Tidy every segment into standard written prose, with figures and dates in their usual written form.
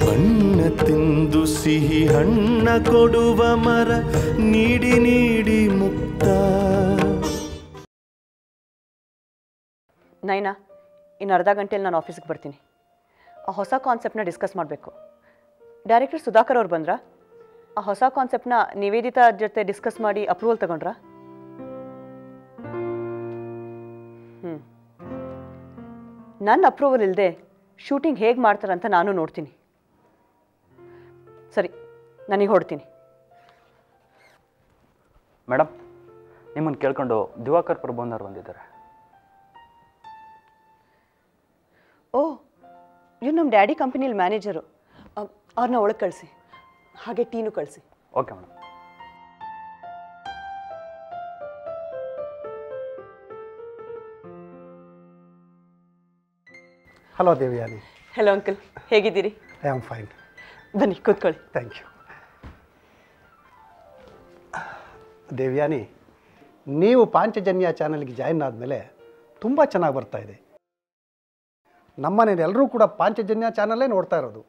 ಬಣ್ಣ ತಿಂದು ಸಿಹಿ ಹಣ್ಣ ಕೊಡುವ ಮರ ನೀಡಿ ನೀಡಿ ಮುಕ್ತ. ನೈನಾ, ಇನ್ನು ಅರ್ಧ ಗಂಟೆಯಲ್ಲಿ ನಾನು ಆಫೀಸ್ಗೆ ಬರ್ತೀನಿ. ಆ ಹೊಸ ಕಾನ್ಸೆಪ್ಟನ್ನ ಡಿಸ್ಕಸ್ ಮಾಡಬೇಕು. ಡೈರೆಕ್ಟರ್ ಸುಧಾಕರ್ ಅವ್ರು ಬಂದ್ರಾ? ಆ ಹೊಸ ಕಾನ್ಸೆಪ್ಟನ್ನ ನಿವೇದಿತಾ ಜೊತೆ ಡಿಸ್ಕಸ್ ಮಾಡಿ ಅಪ್ರೂವಲ್ ತಗೊಂಡ್ರಾ? ನನ್ನ ಅಪ್ರೂವಲ್ ಇಲ್ಲದೆ ಶೂಟಿಂಗ್ ಹೇಗೆ ಮಾಡ್ತಾರಂತ ನಾನು ನೋಡ್ತೀನಿ. ಸರಿ, ನನಗೆ ಹೊಡ್ತೀನಿ. ಮೇಡಮ್, ನಿಮ್ಮನ್ನು ಕೇಳ್ಕೊಂಡು ದಿವಾಕರ್ ಪ್ರಭುನ್ ಅವ್ರು ಬಂದಿದ್ದಾರೆ. ಓಹ್, ಇವ್ರು ನಮ್ಮ ಡ್ಯಾಡಿ ಕಂಪನಿಯಲ್ಲಿ ಮ್ಯಾನೇಜರು. ಅವ್ರನ್ನ ಒಳಗೆ ಕಳಿಸಿ, ಹಾಗೆ ಟೀನು ಕಳಿಸಿ. Okay madam. Hello Devyani. Hello uncle, ಹೇಗಿದ್ದೀರಿ? I am fine. ಬನ್ನಿ ಕೂತ್ಕೊಳ್ಳಿ. Thank you. ದೇವ್ಯಾನಿ, ನೀವು ಪಾಂಚಜನ್ಯ ಚಾನಲ್ಗೆ ಜಾಯಿನ್ ಆದಮೇಲೆ ತುಂಬ ಚೆನ್ನಾಗಿ ಬರ್ತಾ ಇದೆ. ನಮ್ಮನೇಲಿ ಎಲ್ಲರೂ ಕೂಡ ಪಾಂಚಜನ್ಯ ಚಾನಲ್ಲೇ ನೋಡ್ತಾ ಇರೋದು.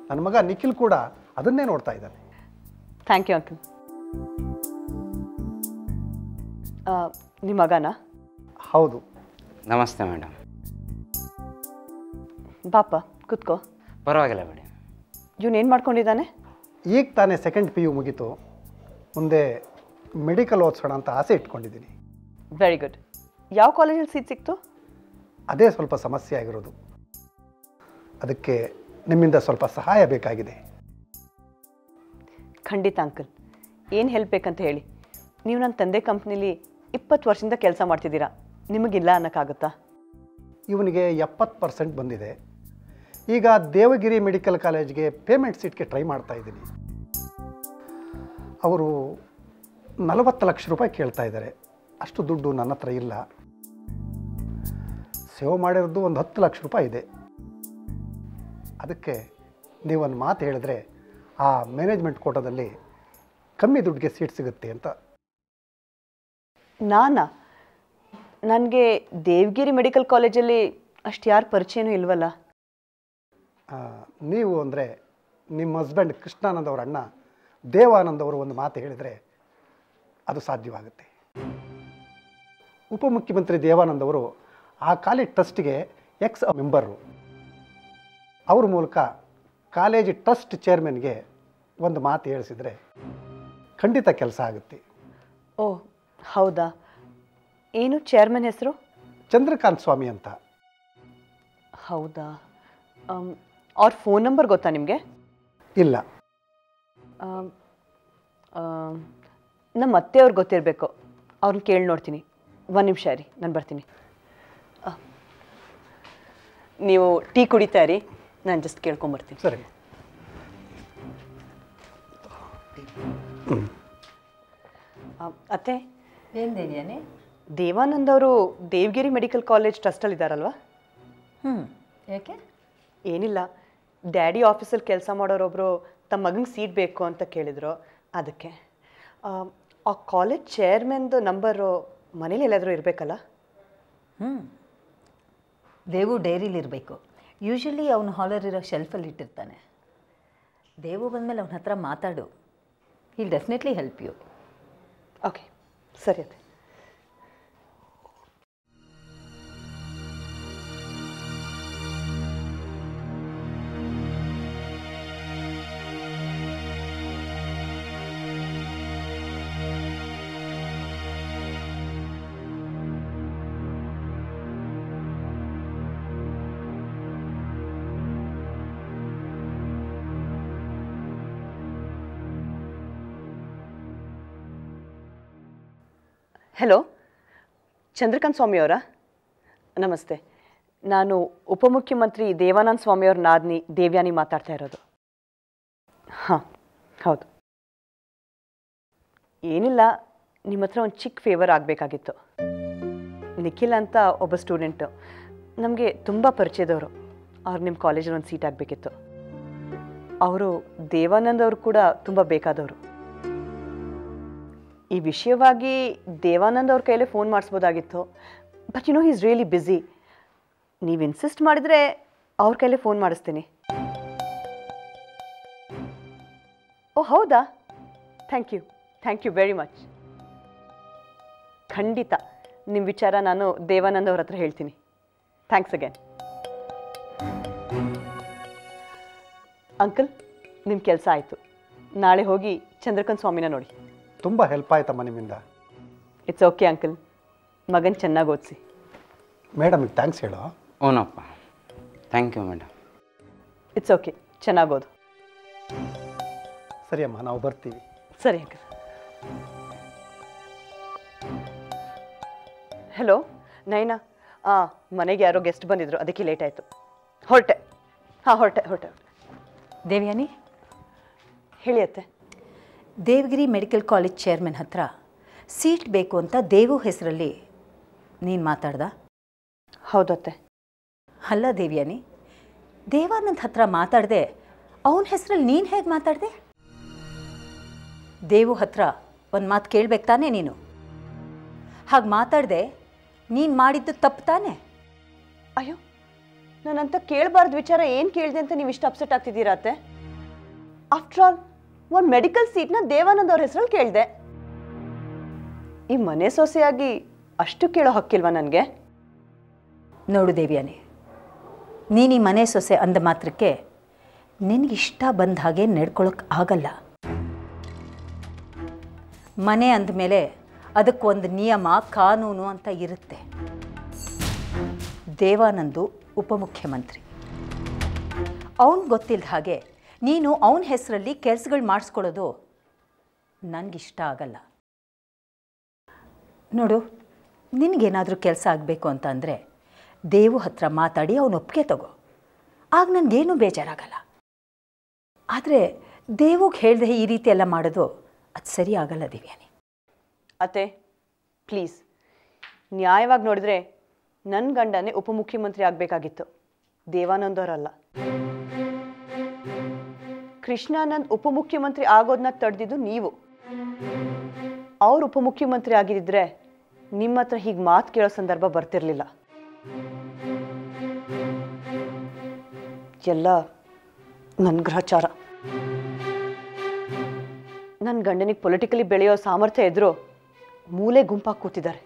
ನನ್ನ ಮಗ ನಿಖಿಲ್ ಕೂಡ ಅದನ್ನೇ ನೋಡ್ತಾ ಇದ್ದಾನೆ. Thank you uncle. ನಿಮ್ಮ ಮಗನಾ? ಹೌದು. ನಮಸ್ತೆ ಮೇಡಮ್. ಬಾಪ ಕೂತ್ಕೋ. ಪರವಾಗಿಲ್ಲ ಮೇಡಮ್. ಇವನೇನು ಮಾಡ್ಕೊಂಡಿದ್ದಾನೆ? ಈಗ ತಾನೇ ಸೆಕೆಂಡ್ PU ಮುಗೀತು. ಮುಂದೆ ಮೆಡಿಕಲ್ ಓದಿಸೋಣ ಅಂತ ಆಸೆ ಇಟ್ಕೊಂಡಿದ್ದೀನಿ. Very good. ಯಾವ ಕಾಲೇಜಲ್ಲಿ ಸೀಟ್ ಸಿಕ್ತು? ಅದೇ ಸ್ವಲ್ಪ ಸಮಸ್ಯೆ ಆಗಿರೋದು. ಅದಕ್ಕೆ ನಿಮ್ಮಿಂದ ಸ್ವಲ್ಪ ಸಹಾಯ ಬೇಕಾಗಿದೆ. ಖಂಡಿತ ಅಂಕಲ್, ಏನು ಹೆಲ್ಪ್ ಬೇಕಂತ ಹೇಳಿ. ನೀವು ನನ್ನ ತಂದೆ ಕಂಪ್ನಿಲಿ 20 ವರ್ಷದಿಂದ ಕೆಲಸ ಮಾಡ್ತಿದ್ದೀರಾ, ನಿಮಗಿಲ್ಲ ಅನ್ನೋಕ್ಕಾಗುತ್ತಾ? ಇವನಿಗೆ 70% ಬಂದಿದೆ. ಈಗ ದೇವಗಿರಿ ಮೆಡಿಕಲ್ ಕಾಲೇಜ್ಗೆ ಪೇಮೆಂಟ್ ಸೀಟ್ಗೆ ಟ್ರೈ ಮಾಡ್ತಾ ಇದ್ದೀನಿ. ಅವರು 40 ಲಕ್ಷ ರೂಪಾಯಿ ಕೇಳ್ತಾ ಇದ್ದಾರೆ. ಅಷ್ಟು ದುಡ್ಡು ನನ್ನ ಹತ್ರ ಇಲ್ಲ. ಸೇವ್ ಮಾಡಿರೋದು ಒಂದು 10 ಲಕ್ಷ ರೂಪಾಯಿ ಇದೆ. ಅದಕ್ಕೆ ನೀವೊಂದು ಮಾತು ಹೇಳಿದ್ರೆ ಆ ಮ್ಯಾನೇಜ್ಮೆಂಟ್ ಕೋಟಾದಲ್ಲಿ ಕಮ್ಮಿ ದುಡ್ಡಿಗೆ ಸೀಟ್ ಸಿಗುತ್ತೆ ಅಂತ. ನನಗೆ ದೇವಗಿರಿ ಮೆಡಿಕಲ್ ಕಾಲೇಜಲ್ಲಿ ಅಷ್ಟು ಯಾರು ಪರಿಚಯನೂ ಇಲ್ವಲ್ಲ. ನೀವು ಅಂದರೆ ನಿಮ್ಮ ಹಸ್ಬೆಂಡ್ ಕೃಷ್ಣಾನಂದ್ ಅವರ ಅಣ್ಣ ದೇವಾನಂದ್ ಅವರು ಒಂದು ಮಾತು ಹೇಳಿದರೆ ಅದು ಸಾಧ್ಯವಾಗುತ್ತೆ. ಉಪಮುಖ್ಯಮಂತ್ರಿ ದೇವಾನಂದ್ ಅವರು ಆ ಕಾಲೇಜ್ ಟ್ರಸ್ಟ್ಗೆ ಎಕ್ಸ್ ಮೆಂಬರು. ಅವ್ರ ಮೂಲಕ ಕಾಲೇಜ್ ಟ್ರಸ್ಟ್ ಚೇರ್ಮನ್ಗೆ ಒಂದು ಮಾತು ಹೇಳಿಸಿದರೆ ಖಂಡಿತ ಕೆಲಸ ಆಗುತ್ತೆ. ಓಹ್ ಹೌದಾ? ಏನು ಚೇರ್ಮನ್ ಹೆಸರು? ಚಂದ್ರಕಾಂತ್ ಸ್ವಾಮಿ ಅಂತ. ಹೌದಾ? ಅವ್ರ ಫೋನ್ ನಂಬರ್ ಗೊತ್ತಾ ನಿಮಗೆ? ಇಲ್ಲ. ನಮ್ಮ ಅತ್ತೆಯವ್ರಿಗೆ ಗೊತ್ತಿರಬೇಕು. ಅವ್ರನ್ನ ಕೇಳಿ ನೋಡ್ತೀನಿ. 1 ನಿಮಿಷ ರೀ, ನಾನು ಬರ್ತೀನಿ. ನೀವು ಟೀ ಕುಡಿತಾ ಇರಿ, ನಾನು ಜಸ್ಟ್ ಕೇಳ್ಕೊಂಬರ್ತೀನಿ. ಸರಿ. ಅತ್ತೆ, ಏನು ದೇವ್ಯಾನಿ? ದೇವಾನಂದ್ ಅವರು ದೇವಗಿರಿ ಮೆಡಿಕಲ್ ಕಾಲೇಜ್ ಟ್ರಸ್ಟಲ್ಲಿ ಇದ್ದಾರಲ್ವಾ? ಯಾಕೆ? ಏನಿಲ್ಲ, ಡ್ಯಾಡಿ ಆಫೀಸಲ್ಲಿ ಕೆಲಸ ಮಾಡೋರೊಬ್ಬರು ತಮ್ಮ ಮಗನಿಗೆ ಸೀಟ್ ಬೇಕು ಅಂತ ಕೇಳಿದರು. ಅದಕ್ಕೆ ಆ ಕಾಲೇಜ್ ಚೇರ್ಮನ್ದು ನಂಬರು ಮನೇಲಿ ಎಲ್ಲಾದರೂ ಇರಬೇಕಲ್ಲ? ದೇವು ಡೈರಿಲಿರಬೇಕು. ಯೂಶ್ವಲಿ ಅವನು ಹಾಲಲ್ಲಿರೋ ಶೆಲ್ಫಲ್ಲಿ ಇಟ್ಟಿರ್ತಾನೆ. ದೇವು ಬಂದಮೇಲೆ ಅವನ ಹತ್ರ ಮಾತಾಡು. Will definitely help you. Okay, ಸರಿ ಅತ್ತೆ. ಹಲೋ, ಚಂದ್ರಕಾಂತ್ ಸ್ವಾಮಿಯವರಾ? ನಮಸ್ತೆ. ನಾನು ಉಪಮುಖ್ಯಮಂತ್ರಿ ದೇವಾನಂದ್ ಸ್ವಾಮಿಯವ್ರ ನಾದಿನಿ ದೇವ್ಯಾನಿ ಮಾತಾಡ್ತಾ ಇರೋದು. ಹಾಂ ಹೌದು. ಏನಿಲ್ಲ, ನಿಮ್ಮ ಹತ್ರ ಒಂದು ಚಿಕ್ಕ ಫೇವರ್ ಆಗಬೇಕಾಗಿತ್ತು. ನಿಖಿಲ್ ಅಂತ ಒಬ್ಬ ಸ್ಟೂಡೆಂಟು, ನಮಗೆ ತುಂಬ ಪರಿಚಯದವರು. ಅವ್ರು ನಿಮ್ಮ ಕಾಲೇಜಲ್ಲಿ ಒಂದು ಸೀಟ್ ಆಗಬೇಕಿತ್ತು. ಅವರು ದೇವಾನಂದ್ ಅವರು ಕೂಡ ತುಂಬ ಬೇಕಾದವರು. ಈ ವಿಷಯವಾಗಿ ದೇವಾನಂದ್ ಅವ್ರ ಕೈಲೇ ಫೋನ್ ಮಾಡಿಸ್ಬೋದಾಗಿತ್ತು. But you know he is really busy. ನೀವು ಇನ್ಸಿಸ್ಟ್ ಮಾಡಿದರೆ ಅವ್ರ ಕೈಲೇ ಫೋನ್ ಮಾಡಿಸ್ತೀನಿ. ಓ ಹೌದಾ? Thank you very much. ಖಂಡಿತ ನಿಮ್ಮ ವಿಚಾರ ನಾನು ದೇವಾನಂದ್ ಅವ್ರ ಹತ್ರ ಹೇಳ್ತೀನಿ. Thanks again. ಅಂಕಲ್, ನಿಮ್ಮ ಕೆಲಸ ಆಯಿತು. ನಾಳೆ ಹೋಗಿ ಚಂದ್ರಕಾಂತ್ ಸ್ವಾಮಿನ ನೋಡಿ. ತುಂಬ ಹೆಲ್ಪ್ ಆಯ್ತಮ್ಮ ನಿಮ್ಮಿಂದ. ಇಟ್ಸ್ ಓಕೆ ಅಂಕಲ್, ಮಗನ ಚೆನ್ನಾಗಿ ಓದಿಸಿ. ಮೇಡಮಿಗೆ ಥ್ಯಾಂಕ್ಸ್ ಹೇಳೋ. ಓನಪ್ಪ, thank you madam. It's okay, ಚೆನ್ನಾಗಿ ಓದು. ಸರಿ ಅಮ್ಮ, ನಾವು ಬರ್ತೀವಿ. ಸರಿ ಅಂಕಲ್. ಹಲೋ ನೈನಾ, ಮನೆಗೆ ಯಾರೋ ಗೆಸ್ಟ್ ಬಂದಿದ್ರು, ಅದಕ್ಕೆ ಲೇಟ್ ಆಯಿತು. ಹೊರಟೆ. ಹೊರಟೆ. ದೇವ್ಯಾನಿ, ಹೇಳಿ ಅತ್ತೆ. ದೇವಗಿರಿ ಮೆಡಿಕಲ್ ಕಾಲೇಜ್ ಚೇರ್ಮನ್ ಹತ್ರ ಸೀಟ್ ಬೇಕು ಅಂತ ದೇವು ಹೆಸರಲ್ಲಿ ನೀನು ಮಾತಾಡ್ದ? ಹೌದತ್ತೆ. ಅಲ್ಲ ದೇವ್ಯಾನಿ, ದೇವಾನಂದ್ ಹತ್ರ ಮಾತಾಡದೆ ಅವನ ಹೆಸರಲ್ಲಿ ನೀನು ಹೇಗೆ ಮಾತಾಡಿದೆ? ದೇವು ಹತ್ರ ಒಂದು ಮಾತು ಕೇಳಬೇಕು ತಾನೇ ನೀನು? ಹಾಗೆ ಮಾತಾಡದೆ ನೀನು ಮಾಡಿದ್ದು ತಪ್ಪು ತಾನೆ? ಅಯ್ಯೋ, ನಾನಂತ ಕೇಳಬಾರ್ದು ವಿಚಾರ ಏನು ಕೇಳಿದೆ ಅಂತ ನೀವು ಇಷ್ಟು ಅಪ್ಸೆಟ್ ಆಗ್ತಿದ್ದೀರಾ ಅತ್ತೆ? ಆಫ್ಟರ್ ಆಲ್ ಒಂದು ಮೆಡಿಕಲ್ ಸೀಟ್ನ ದೇವಾನಂದ್ ಅವ್ರ ಹೆಸರಲ್ಲಿ ಕೇಳಿದೆ. ಈ ಮನೆ ಸೊಸೆಯಾಗಿ ಅಷ್ಟು ಕೇಳೋ ಹಕ್ಕಿಲ್ವಾ ನನಗೆ? ನೋಡು ದೇವ್ಯಾನಿ, ನೀನು ಈ ಮನೆ ಸೊಸೆ ಅಂದ ಮಾತ್ರಕ್ಕೆ ನಿನಗಿಷ್ಟ ಬಂದ ಹಾಗೆ ನಡ್ಕೊಳಕ್ಕೆ ಆಗಲ್ಲ. ಮನೆ ಅಂದಮೇಲೆ ಅದಕ್ಕೊಂದು ನಿಯಮ ಕಾನೂನು ಅಂತ ಇರುತ್ತೆ. ದೇವಾನಂದು ಉಪಮುಖ್ಯಮಂತ್ರಿ. ಅವನು ಗೊತ್ತಿಲ್ಲದ ಹಾಗೆ ನೀನು ಅವನ ಹೆಸರಲ್ಲಿ ಕೆಲಸಗಳು ಮಾಡಿಸ್ಕೊಳ್ಳೋದು ನನಗಿಷ್ಟ ಆಗಲ್ಲ. ನೋಡು, ನಿನಗೇನಾದರೂ ಕೆಲಸ ಆಗಬೇಕು ಅಂತ ಅಂದರೆ ದೇವು ಹತ್ರ ಮಾತಾಡಿ ಅವನ ಒಪ್ಪಿಗೆ ತಗೋ, ಆಗ ನನಗೇನು ಬೇಜಾರಾಗಲ್ಲ. ಆದರೆ ದೇವುಗೆ ಹೇಳ್ದೆ ಈ ರೀತಿ ಎಲ್ಲ ಮಾಡೋದು ಅದು ಸರಿ ಆಗಲ್ಲ ದೇವ್ಯಾನಿ. ಅತ್ತೆ ಪ್ಲೀಸ್, ನ್ಯಾಯವಾಗಿ ನೋಡಿದ್ರೆ ನನ್ನ ಗಂಡನೇ ಉಪಮುಖ್ಯಮಂತ್ರಿ ಆಗಬೇಕಾಗಿತ್ತು, ದೇವಾನಂದ್ ಅವರಲ್ಲ. ಕೃಷ್ಣಾನಂದ್ ಉಪಮುಖ್ಯಮಂತ್ರಿ ಆಗೋದನ್ನ ತಡೆದಿದ್ದು ನೀವು. ಅವ್ರು ಉಪಮುಖ್ಯಮಂತ್ರಿ ಆಗಿದ್ದರೆ ನಿಮ್ಮ ಹತ್ರ ಹೀಗೆ ಮಾತು ಕೇಳೋ ಸಂದರ್ಭ ಬರ್ತಿರ್ಲಿಲ್ಲ. ಎಲ್ಲ ನನ್ನ ಗ್ರಹಚಾರ. ನನ್ನ ಗಂಡನಿಗೆ ಪೊಲಿಟಿಕಲಿ ಬೆಳೆಯೋ ಸಾಮರ್ಥ್ಯ ಇದ್ರೂ ಮೂಲೆ ಗುಂಪಾಗಿ ಕೂತಿದ್ದಾರೆ.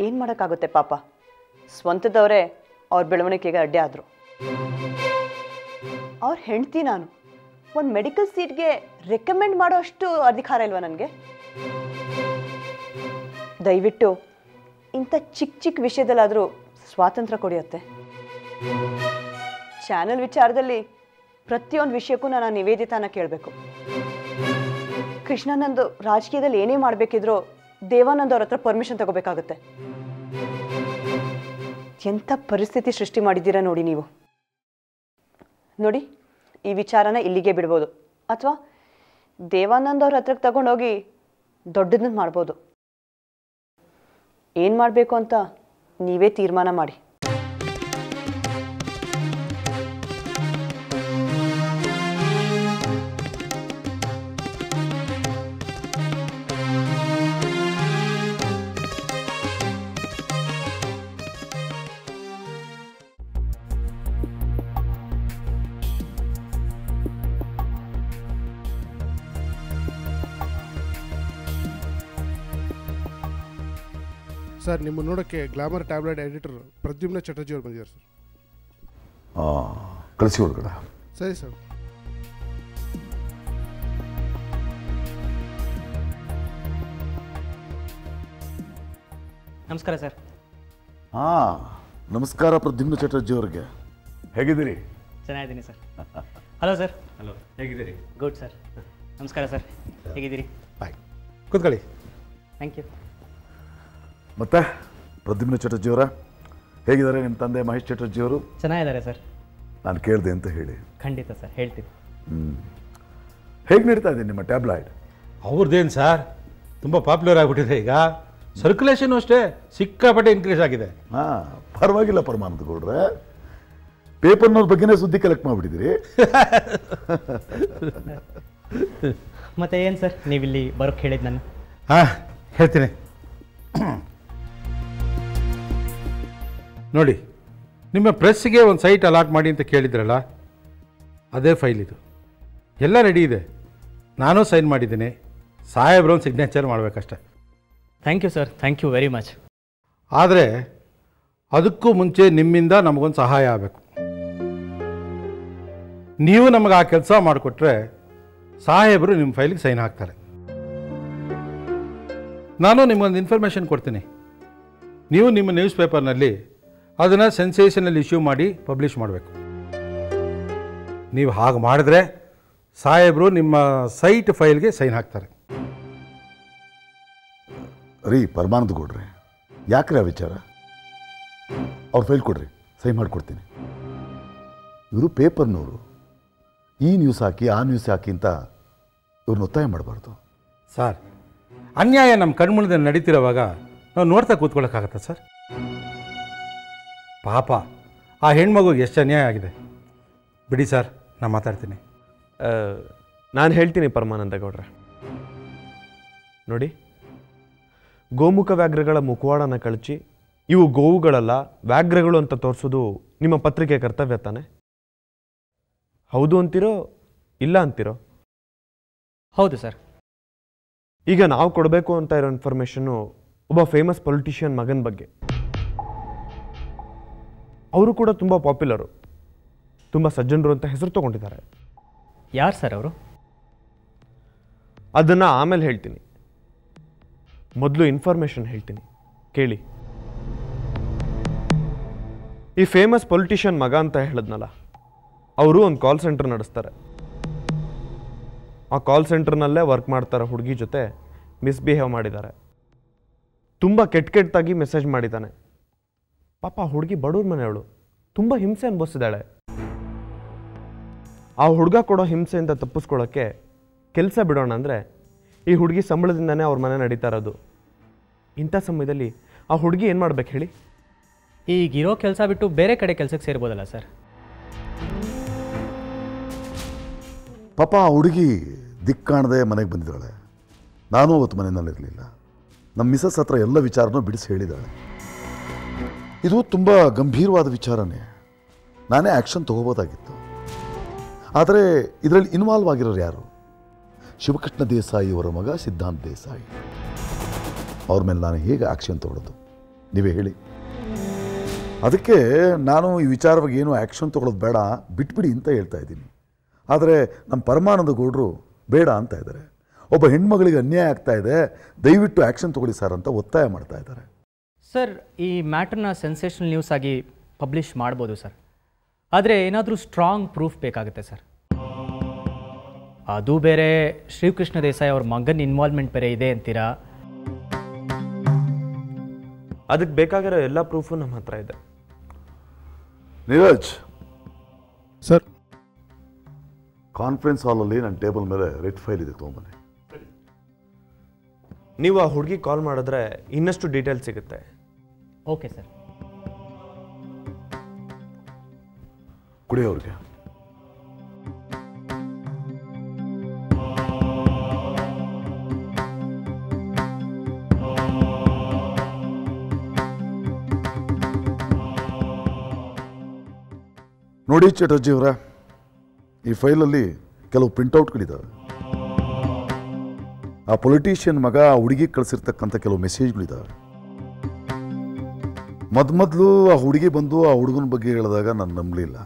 ಏನು ಮಾಡೋಕ್ಕಾಗುತ್ತೆ ಪಾಪ, ಸ್ವಂತದವರೇ ಅವ್ರ ಬೆಳವಣಿಗೆಗೆ ಅಡ್ಡಿ ಆದರು. ಅವ್ರ ಹೆಂಡ್ತಿ ನಾನು. ಒಂದು ಮೆಡಿಕಲ್ ಸೀಟ್ಗೆ ರೆಕಮೆಂಡ್ ಮಾಡೋ ಅಷ್ಟು ಅಧಿಕಾರ ಇಲ್ವಾ ನನಗೆ? ದಯವಿಟ್ಟು ಇಂಥ ಚಿಕ್ಕ ವಿಷಯದಲ್ಲಾದರೂ ಸ್ವಾತಂತ್ರ್ಯ ಕೊಡಿಯುತ್ತೆ. ಚಾನೆಲ್ ವಿಚಾರದಲ್ಲಿ ಪ್ರತಿಯೊಂದು ವಿಷಯಕ್ಕೂ ನಾನು ನಿವೇದಿತಾನ ಕೇಳಬೇಕು. ಕೃಷ್ಣಾನಂದ್ ರಾಜಕೀಯದಲ್ಲಿ ಏನೇ ಮಾಡಬೇಕಿದ್ರೂ ದೇವಾನಂದ್ ಅವ್ರ ಹತ್ರ ಪರ್ಮಿಷನ್ ತಗೋಬೇಕಾಗುತ್ತೆ. ಎಂಥ ಪರಿಸ್ಥಿತಿ ಸೃಷ್ಟಿ ಮಾಡಿದ್ದೀರಾ ನೋಡಿ ನೀವು. ನೋಡಿ, ಈ ವಿಚಾರನ ಇಲ್ಲಿಗೆ ಬಿಡ್ಬೋದು, ಅಥವಾ ದೇವಾನಂದ್ ಅವ್ರ ಹತ್ರಕ್ಕೆ ತಗೊಂಡೋಗಿ ದೊಡ್ಡದನ್ನ ಮಾಡ್ಬೋದು. ಏನು ಮಾಡಬೇಕು ಅಂತ ನೀವೇ ತೀರ್ಮಾನ ಮಾಡಿ. ಸರ್, ನಿಮ್ಮ ನೋಡೋಕ್ಕೆ glamour tablet editor Pradyumna Chatterjee ಅವರು ಬಂದಿದ್ದಾರೆ ಸರ್. ಕಳಿಸಿ ಹೊರಗಡೆ. ಸರಿ ಸರ್. ನಮಸ್ಕಾರ ಸರ್. ನಮಸ್ಕಾರ ಪ್ರದ್ಯುಮ್ನ ಚಟರ್ಜಿ ಅವ್ರಿಗೆ. ಹೇಗಿದ್ದೀರಿ? ಚೆನ್ನಾಗಿದ್ದೀನಿ ಸರ್. Hello sir. ಹಲೋ, ಹೇಗಿದ್ದೀರಿ? Good sir. ನಮಸ್ಕಾರ ಸರ್, ಹೇಗಿದ್ದೀರಿ? ಬಾಯ್, ಕೂತ್ಕೊಳ್ಳಿ. Thank you. ಮತ್ತೆ ಪ್ರದ್ಯುಮ್ನ ಚಟರ್ಜಿ ಅವರ ಹೇಗಿದ್ದಾರೆ ನಿಮ್ಮ ತಂದೆ ಮಹೇಶ್ ಚಟರ್ಜಿ ಅವರು? ಚೆನ್ನಾಗಿದ್ದಾರೆ ಸರ್. ನಾನು ಕೇಳಿದೆ ಅಂತ ಹೇಳಿ. ಖಂಡಿತ ಸರ್, ಹೇಳ್ತೀವಿ. ಹೇಗೆ ನಡೀತಾ ಇದೆ ನಿಮ್ಮ ಟ್ಯಾಬ್ಲಾಯ್ಡ್? ಅವ್ರದ್ದೇನು ಸರ್, ತುಂಬ ಪಾಪ್ಯುಲರ್ ಆಗಿಬಿಟ್ಟಿದೆ ಈಗ. ಸರ್ಕ್ಯುಲೇಷನ್ ಅಷ್ಟೇ ಸಿಕ್ಕಾಪಟ್ಟೆ ಇನ್ಕ್ರೀಸ್ ಆಗಿದೆ. ಪರವಾಗಿಲ್ಲ ಪರಮಾನಂದ ಗೌಡ್ರೆ, ಪೇಪರ್ನವ್ರ ಬಗ್ಗೆನೇ ಸುದ್ದಿ ಕಲೆಕ್ಟ್ ಮಾಡಿಬಿಟ್ಟಿದ್ದೀರಿ. ಮತ್ತೆ ಏನು ಸರ್, ನೀವಿಲ್ಲಿ ಬರೋಕ್ಕೆ ಹೇಳಿದ್ದು ನಾನು? ಹೇಳ್ತೀನಿ ನೋಡಿ. ನಿಮ್ಮ ಪ್ರೆಸ್ಸಿಗೆ ಒಂದು ಸೈಟ್ ಅಲಾಟ್ ಮಾಡಿ ಅಂತ ಕೇಳಿದ್ರಲ್ಲ, ಅದೇ ಫೈಲ್ ಇದು. ಎಲ್ಲ ರೆಡಿ ಇದೆ. ನಾನು ಸೈನ್ ಮಾಡಿದ್ದೀನಿ. ಸಾಹೇಬ್ರೊಂದು ಸಿಗ್ನೇಚರ್ ಮಾಡಬೇಕಷ್ಟೆ. Thank you sir, thank you very much. ಆದರೆ ಅದಕ್ಕೂ ಮುಂಚೆ ನಿಮ್ಮಿಂದ ನಮಗೊಂದು ಸಹಾಯ ಆಗಬೇಕು. ನೀವು ನಮಗೆ ಆ ಕೆಲಸ ಮಾಡಿಕೊಟ್ರೆ ಸಾಹೇಬರು ನಿಮ್ಮ ಫೈಲಿಗೆ ಸೈನ್ ಹಾಕ್ತಾರೆ. ನಾನು ನಿಮಗೊಂದು ಇನ್ಫಾರ್ಮೇಷನ್ ಕೊಡ್ತೀನಿ. ನೀವು ನಿಮ್ಮ ನ್ಯೂಸ್ ಪೇಪರ್ನಲ್ಲಿ ಅದನ್ನು ಸೆನ್ಸೇಷನಲ್ಲಿ ಇಶ್ಯೂ ಮಾಡಿ ಪಬ್ಲಿಷ್ ಮಾಡಬೇಕು. ನೀವು ಹಾಗೆ ಮಾಡಿದ್ರೆ ಸಾಹೇಬರು ನಿಮ್ಮ ಸೈಟ್ ಫೈಲ್ಗೆ ಸೈನ್ ಹಾಕ್ತಾರೆ. ರೀ ಪರಮಾನಂದ ಗೌಡ್ರೆ, ಯಾಕ್ರಿ ಆ ವಿಚಾರ? ಅವ್ರ ಫೈಲ್ ಕೊಡ್ರಿ, ಸೈನ್ ಮಾಡಿಕೊಡ್ತೀನಿ. ಇವರು ಪೇಪರ್ನವರು, ಈ ನ್ಯೂಸ್ ಹಾಕಿ ಆ ನ್ಯೂಸ್ ಹಾಕಿ ಅಂತ ಇವ್ರನ್ನ ಒತ್ತಾಯ ಮಾಡಬಾರ್ದು. ಸರ್, ಅನ್ಯಾಯ ನಮ್ಮ ಕಣ್ಮುಂದೆ ನಡೀತಿರೋವಾಗ ನಾವು ನೋಡ್ತಾ ಕೂತ್ಕೊಳ್ಳೋಕ್ಕಾಗತ್ತಾ ಸರ್? ಪಾಪ ಆ ಹೆಣ್ಮಗುಗೆ ಎಷ್ಟು ಅನ್ಯಾಯ ಆಗಿದೆ. ಬಿಡಿ ಸರ್, ನಾನು ಮಾತಾಡ್ತೀನಿ. ನಾನು ಹೇಳ್ತೀನಿ ಪರಮಾನಂದ ಗೌಡ್ರೆ. ನೋಡಿ, ಗೋಮುಖ ವ್ಯಾಘ್ರಗಳ ಮುಖವಾಡನ ಕಳಚಿ ಇವು ಗೋವುಗಳಲ್ಲ ವ್ಯಾಘ್ರಗಳು ಅಂತ ತೋರಿಸೋದು ನಿಮ್ಮ ಪತ್ರಿಕೆ ಕರ್ತವ್ಯ ತಾನೆ? ಹೌದು ಅಂತೀರೋ ಇಲ್ಲ ಅಂತೀರೋ? ಹೌದು ಸರ್. ಈಗ ನಾವು ಕೊಡಬೇಕು ಅಂತ ಇರೋ ಇನ್ಫಾರ್ಮೇಷನ್ನು ಒಬ್ಬ ಫೇಮಸ್ ಪೊಲಿಟಿಷಿಯನ್ ಮಗನ ಬಗ್ಗೆ. ಅವರು ಕೂಡ ತುಂಬ ಪಾಪ್ಯುಲರು, ತುಂಬ ಸಜ್ಜನರು ಅಂತ ಹೆಸರು ತಗೊಂಡಿದ್ದಾರೆ. ಯಾರು ಸರ್ ಅವರು? ಅದನ್ನು ಆಮೇಲೆ ಹೇಳ್ತೀನಿ. ಮೊದಲು ಇನ್ಫಾರ್ಮೇಷನ್ ಹೇಳ್ತೀನಿ, ಕೇಳಿ. ಈ ಫೇಮಸ್ ಪೊಲಿಟಿಷಿಯನ್ ಮಗ ಅಂತ ಹೇಳಿದ್ನಲ್ಲ, ಅವರು ಒಂದು ಕಾಲ್ ಸೆಂಟರ್ ನಡೆಸ್ತಾರೆ. ಆ ಕಾಲ್ ಸೆಂಟರ್ನಲ್ಲೇ ವರ್ಕ್ ಮಾಡ್ತಾರೆ ಹುಡುಗಿ ಜೊತೆ ಮಿಸ್ಬಿಹೇವ್ ಮಾಡಿದ್ದಾರೆ. ತುಂಬ ಕೆಟ್ಟದಾಗಿ ಮೆಸೇಜ್ ಮಾಡಿದ್ದಾನೆ. ಪಾಪ ಹುಡುಗಿ ಬಡವ್ರ ಮನೆಯವಳು, ತುಂಬ ಹಿಂಸೆ ಅನುಭವಿಸಿದ್ದಾಳೆ. ಆ ಹುಡುಗ ಕೊಡೋ ಹಿಂಸೆಯಿಂದ ತಪ್ಪಿಸ್ಕೊಳ್ಳೋಕ್ಕೆ ಕೆಲಸ ಬಿಡೋಣ ಅಂದರೆ ಈ ಹುಡುಗಿ ಸಂಬಳದಿಂದನೇ ಅವ್ರ ಮನೆ ನಡೀತಾ ಇರೋದು. ಇಂಥ ಸಮಯದಲ್ಲಿ ಆ ಹುಡುಗಿ ಏನು ಮಾಡ್ಬೇಕು ಹೇಳಿ? ಈಗಿರೋ ಕೆಲಸ ಬಿಟ್ಟು ಬೇರೆ ಕಡೆ ಕೆಲಸಕ್ಕೆ ಸೇರ್ಬೋದಲ್ಲ ಸರ್? ಪಾಪ ಆ ಹುಡುಗಿ ದಿಕ್ಕಾಣದೆ ಮನೆಗೆ ಬಂದಿದ್ದಾಳೆ. ನಾನು ಅವತ್ತು ಮನೆಯಲ್ಲಿರಲಿಲ್ಲ. ನಮ್ಮ ಮಿಸಸ್ ಹತ್ರ ಎಲ್ಲ ವಿಚಾರನೂ ಬಿಡಿಸಿ ಹೇಳಿದ್ದಾಳೆ. ಇದು ತುಂಬ ಗಂಭೀರವಾದ ವಿಚಾರನೇ. ನಾನೇ ಆ್ಯಕ್ಷನ್ ತೊಗೋಬೋದಾಗಿತ್ತು. ಆದರೆ ಇದರಲ್ಲಿ ಇನ್ವಾಲ್ವ್ ಆಗಿರೋರು ಯಾರು? ಶಿವಕೃಷ್ಣ ದೇಸಾಯಿ ಅವರ ಮಗ ಸಿದ್ಧಾಂತ್ ದೇಸಾಯಿ. ಅವ್ರ ಮೇಲೆ ನಾನು ಹೇಗೆ ಆ್ಯಕ್ಷನ್ ತೊಗೊಳೋದು ನೀವೇ ಹೇಳಿ? ಅದಕ್ಕೆ ನಾನು ಈ ವಿಚಾರವಾಗಿ ಏನು ಆ್ಯಕ್ಷನ್ ತೊಗೊಳೋದು ಬೇಡ, ಬಿಟ್ಬಿಡಿ ಅಂತ ಹೇಳ್ತಾ ಇದ್ದೀನಿ. ಆದರೆ ನಮ್ಮ ಪರಮಾನಂದ ಗೌಡರು ಬೇಡ ಅಂತ ಇದ್ದಾರೆ. ಒಬ್ಬ ಹೆಣ್ಮಗಳಿಗೆ ಅನ್ಯಾಯ ಆಗ್ತಾ ಇದೆ, ದಯವಿಟ್ಟು ಆ್ಯಕ್ಷನ್ ತೊಗೊಳ್ಳಿ ಸರ್ ಅಂತ ಒತ್ತಾಯ ಮಾಡ್ತಾ ಇದ್ದಾರೆ. ಸರ್, ಈ ಮ್ಯಾಟರ್ನ ಸೆನ್ಸೇಷನಲ್ ನ್ಯೂಸ್ ಆಗಿ ಪಬ್ಲಿಷ್ ಮಾಡ್ಬೋದು ಸರ್. ಆದರೆ ಏನಾದರೂ ಸ್ಟ್ರಾಂಗ್ ಪ್ರೂಫ್ ಬೇಕಾಗುತ್ತೆ ಸರ್. ಅದು ಬೇರೆ ಶ್ರೀಕೃಷ್ಣ ದೇಸಾಯಿ ಅವ್ರ ಮಗನ ಇನ್ವಾಲ್ವ್ಮೆಂಟ್ ಬೇರೆ ಇದೆ ಅಂತೀರಾ? ಅದಕ್ಕೆ ಬೇಕಾಗಿರೋ ಎಲ್ಲ ಪ್ರೂಫು ನಮ್ಮ ಹತ್ರ ಇದೆ. ನೀರಜ್ ಸರ್, ಕಾನ್ಫರೆನ್ಸ್ ಹಾಲಲ್ಲಿ ನನ್ನ ಟೇಬಲ್ ಮೇಲೆ ರೆಡ್ ಫೈಲ್ ಇದೆ, ತೊಗೊಂಬನ್ನಿ. ನೀವು ಆ ಹುಡುಗಿ ಕಾಲ್ ಮಾಡಿದ್ರೆ ಇನ್ನಷ್ಟು ಡೀಟೇಲ್ಸ್ ಸಿಗುತ್ತೆ. Okay sir. ಕುಡಿಯೋರಿಗೆ ನೋಡಿ ಚಟರ್ಜಿ ಅವರ, ಈ ಫೈಲಲ್ಲಿ ಕೆಲವು ಪ್ರಿಂಟೌಟ್ಗಳಿದ್ದಾವೆ. ಆ ಪೊಲಿಟಿಷಿಯನ್ ಮಗ ಆ ಹುಡುಗಿ ಕಳಿಸಿರ್ತಕ್ಕಂಥ ಕೆಲವು ಮೆಸೇಜ್ಗಳಿದ್ದಾವೆ. ಮೊದಲು ಆ ಹುಡುಗಿ ಬಂದು ಆ ಹುಡುಗನ ಬಗ್ಗೆ ಹೇಳಿದಾಗ ನಾನು ನಂಬಲಿಲ್ಲ.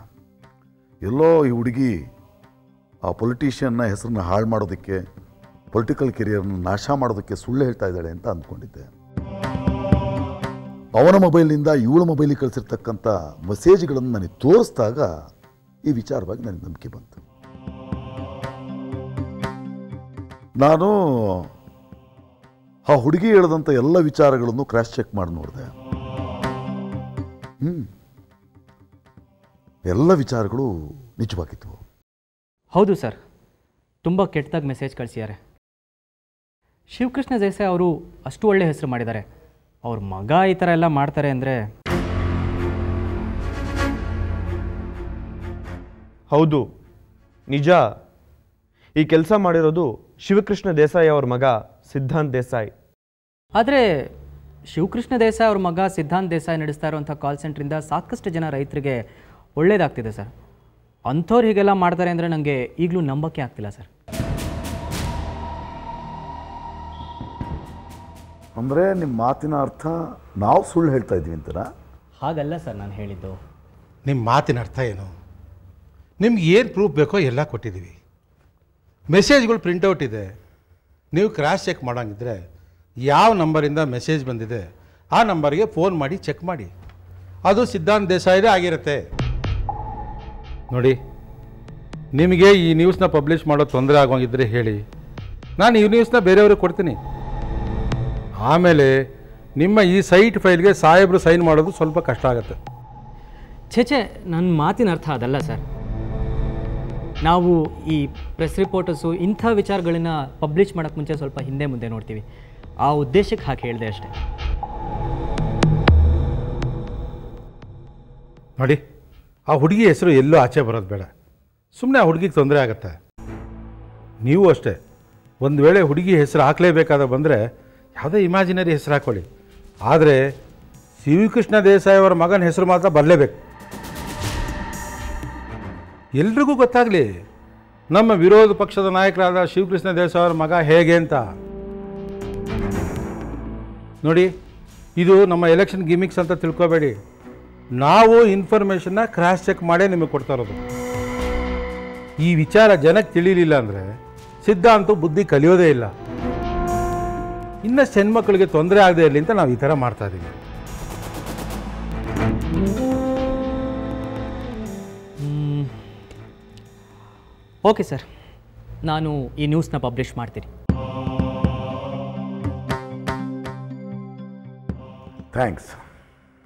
ಎಲ್ಲೋ ಈ ಹುಡುಗಿ ಆ ಪೊಲಿಟಿಷಿಯನ್ನ ಹೆಸರನ್ನ ಹಾಳು ಮಾಡೋದಕ್ಕೆ, ಪೊಲಿಟಿಕಲ್ ಕೆರಿಯರ್ನ ನಾಶ ಮಾಡೋದಕ್ಕೆ ಸುಳ್ಳು ಹೇಳ್ತಾ ಇದ್ದಾಳೆ ಅಂತ ಅಂದ್ಕೊಂಡಿದ್ದೆ. ಅವನ ಮೊಬೈಲ್ನಿಂದ ಇವಳ ಮೊಬೈಲಿಗೆ ಕಳಿಸಿರ್ತಕ್ಕಂಥ ಮೆಸೇಜ್ಗಳನ್ನು ನನಗೆ ತೋರಿಸಿದಾಗ ಈ ವಿಚಾರವಾಗಿ ನನಗೆ ನಂಬಿಕೆ ಬಂತು. ನಾನು ಆ ಹುಡುಗಿ ಹೇಳಿದಂಥ ಎಲ್ಲ ವಿಚಾರಗಳನ್ನು ಕ್ರಾಸ್ ಚೆಕ್ ಮಾಡಿ ನೋಡಿದೆ. ಎಲ್ಲ ವಿಚಾರಗಳು ನಿಜವಾಗಿತ್ತು. ಹೌದು ಸರ್, ತುಂಬ ಕೆಟ್ಟದಾಗಿ ಮೆಸೇಜ್ ಕಳಿಸಿದ್ದಾರೆ. ಶಿವಕೃಷ್ಣ ದೇಸಾಯಿ ಅವರು ಅಷ್ಟು ಒಳ್ಳೆ ಹೆಸರು ಮಾಡಿದ್ದಾರೆ. ಅವ್ರ ಮಗ ಈ ಥರ ಎಲ್ಲ ಮಾಡ್ತಾರೆ ಅಂದರೆ? ಹೌದು, ನಿಜ. ಈ ಕೆಲಸ ಮಾಡಿರೋದು ಶಿವಕೃಷ್ಣ ದೇಸಾಯಿ ಅವ್ರ ಮಗ ಸಿದ್ಧಾಂತ್ ದೇಸಾಯಿ. ಆದರೆ ಶಿವಕೃಷ್ಣ ದೇಸಾಯಿ ಅವ್ರ ಮಗ ಸಿದ್ಧಾಂತ್ ದೇಸಾಯಿ ನಡೆಸ್ತಾ ಇರುವಂಥ ಕಾಲ್ ಸೆಂಟ್ರಿಂದ ಸಾಕಷ್ಟು ಜನ ರೈತರಿಗೆ ಒಳ್ಳೆಯದಾಗ್ತಿದೆ ಸರ್. ಅಂಥವ್ರು ಹೀಗೆಲ್ಲ ಮಾಡ್ತಾರೆ ಅಂದರೆ ನನಗೆ ಈಗಲೂ ನಂಬಕ್ಕೆ ಆಗ್ತಿಲ್ಲ ಸರ್. ಅಂದರೆ ನಿಮ್ಮ ಮಾತಿನ ಅರ್ಥ ನಾವು ಸುಳ್ಳು ಹೇಳ್ತಾ ಇದ್ದೀವಿ ಅಂತೀರಾ? ಹಾಗಲ್ಲ ಸರ್ ನಾನು ಹೇಳಿದ್ದು. ನಿಮ್ಮ ಮಾತಿನ ಅರ್ಥ ಏನು? ನಿಮ್ಗೆ ಏನು ಪ್ರೂಫ್ ಬೇಕೋ ಎಲ್ಲ ಕೊಟ್ಟಿದ್ದೀವಿ. ಮೆಸೇಜ್ಗಳು ಪ್ರಿಂಟೌಟ್ ಇದೆ. ನೀವು ಕ್ರಾಸ್ ಚೆಕ್ ಮಾಡೋಂಗಿದ್ರೆ ಯಾವ ನಂಬರಿಂದ ಮೆಸೇಜ್ ಬಂದಿದೆ ಆ ನಂಬರ್ಗೆ ಫೋನ್ ಮಾಡಿ ಚೆಕ್ ಮಾಡಿ. ಅದು ಸಿದ್ಧಾಂತ್ ದೇಸಾಯಿದೇ ಆಗಿರುತ್ತೆ. ನೋಡಿ, ನಿಮಗೆ ಈ ನ್ಯೂಸ್ನ ಪಬ್ಲಿಷ್ ಮಾಡೋ ತೊಂದರೆ ಆಗೋಂಗಿದ್ರೆ ಹೇಳಿ, ನಾನು ಈ ನ್ಯೂಸ್ನ ಬೇರೆಯವ್ರಿಗೆ ಕೊಡ್ತೀನಿ. ಆಮೇಲೆ ನಿಮ್ಮ ಈ ಸೈಟ್ ಫೈಲ್ಗೆ ಸಾಹೇಬರು ಸೈನ್ ಮಾಡೋದು ಸ್ವಲ್ಪ ಕಷ್ಟ ಆಗುತ್ತೆ. ಛೇ, ನನ್ನ ಮಾತಿನ ಅರ್ಥ ಅದಲ್ಲ ಸರ್. ನಾವು ಈ ಪ್ರೆಸ್ ರಿಪೋರ್ಟರ್ಸು ಇಂಥ ವಿಚಾರಗಳನ್ನ ಪಬ್ಲಿಷ್ ಮಾಡೋಕ್ಕೆ ಮುಂಚೆ ಸ್ವಲ್ಪ ಹಿಂದೆ ಮುಂದೆ ನೋಡ್ತೀವಿ. ಆ ಉದ್ದೇಶಕ್ಕೆ ಹಾಗೆ ಹೇಳಿದೆ ಅಷ್ಟೇ. ನೋಡಿ, ಆ ಹುಡುಗಿ ಹೆಸರು ಎಲ್ಲೂ ಆಚೆ ಬರೋದು ಬೇಡ. ಸುಮ್ಮನೆ ಆ ಹುಡುಗಿಗೆ ತೊಂದರೆ ಆಗುತ್ತೆ. ನೀವು ಅಷ್ಟೇ, ಒಂದು ವೇಳೆ ಹುಡುಗಿ ಹೆಸರು ಹಾಕಲೇಬೇಕಾದ ಬಂದರೆ ಯಾವುದೇ ಇಮ್ಯಾಜಿನರಿ ಹೆಸರು ಹಾಕ್ಕೊಳ್ಳಿ. ಆದರೆ ಶಿವಕೃಷ್ಣ ದೇಸಾಯಿ ಅವರ ಮಗನ ಹೆಸರು ಮಾತ್ರ ಬರಲೇಬೇಕು. ಎಲ್ರಿಗೂ ಗೊತ್ತಾಗಲಿ ನಮ್ಮ ವಿರೋಧ ಪಕ್ಷದ ನಾಯಕರಾದ ಶಿವಕೃಷ್ಣ ದೇಸಾಯಿ ಅವರ ಮಗ ಹೇಗೆ ಅಂತ. ನೋಡಿ, ಇದು ನಮ್ಮ ಎಲೆಕ್ಷನ್ ಗಿಮಿಕ್ಸ್ ಅಂತ ತಿಳ್ಕೊಬೇಡಿ. ನಾವು ಇನ್ಫಾರ್ಮೇಷನ್ನ ಕ್ರಾಸ್ ಚೆಕ್ ಮಾಡೇ ನಿಮಗೆ ಕೊಡ್ತಾ ಇರೋದು. ಈ ವಿಚಾರ ಜನಕ್ಕೆ ತಿಳಿಲಿಲ್ಲ ಅಂದರೆ ಸಿದ್ಧಾಂತ ಬುದ್ಧಿ ಕಲಿಯೋದೇ ಇಲ್ಲ. ಇನ್ನಷ್ಟು ಹೆಣ್ಮಕ್ಳಿಗೆ ತೊಂದರೆ ಆಗದೆ ಇರಲಿ ಅಂತ ನಾವು ಈ ಥರ ಮಾಡ್ತಾ ಇದ್ದೀವಿ. ಓಕೆ ಸರ್, ನಾನು ಈ ನ್ಯೂಸ್ನ ಪಬ್ಲಿಷ್ ಮಾಡ್ತೀನಿ. ಥ್ಯಾಂಕ್ಸ್.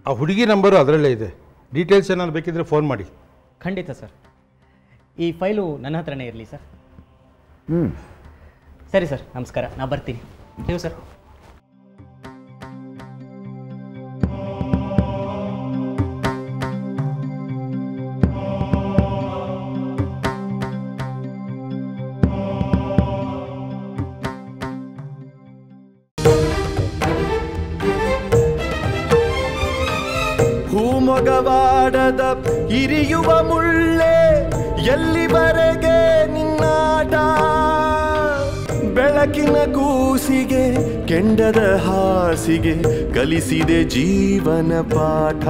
ಆ ಹುಡುಗಿ ನಂಬರು ಅದರಲ್ಲೇ ಇದೆ. ಡೀಟೇಲ್ಸ್ ಏನಾದ್ರು ಬೇಕಿದ್ರೆ ಫೋನ್ ಮಾಡಿ. ಖಂಡಿತ ಸರ್. ಈ ಫೈಲು ನನ್ನ ಹತ್ರನೇ ಇರಲಿ ಸರ್. ಸರಿ ಸರ್, ನಮಸ್ಕಾರ. ನಾನು ಬರ್ತೀನಿ. ನೀವು ಸರ್? ಹೂಮೊಗವಾಡದ ಇರಿಯುವ ಮುಳ್ಳೆ ಎಲ್ಲಿವರೆಗೆ ನಿನ್ನಾಟ, ಬೆಳಕಿನ ಕೂಸಿಗೆ ಕೆಂಡದ ಹಾಸಿಗೆ ಕಲಿಸಿದೆ ಜೀವನ ಪಾಠ.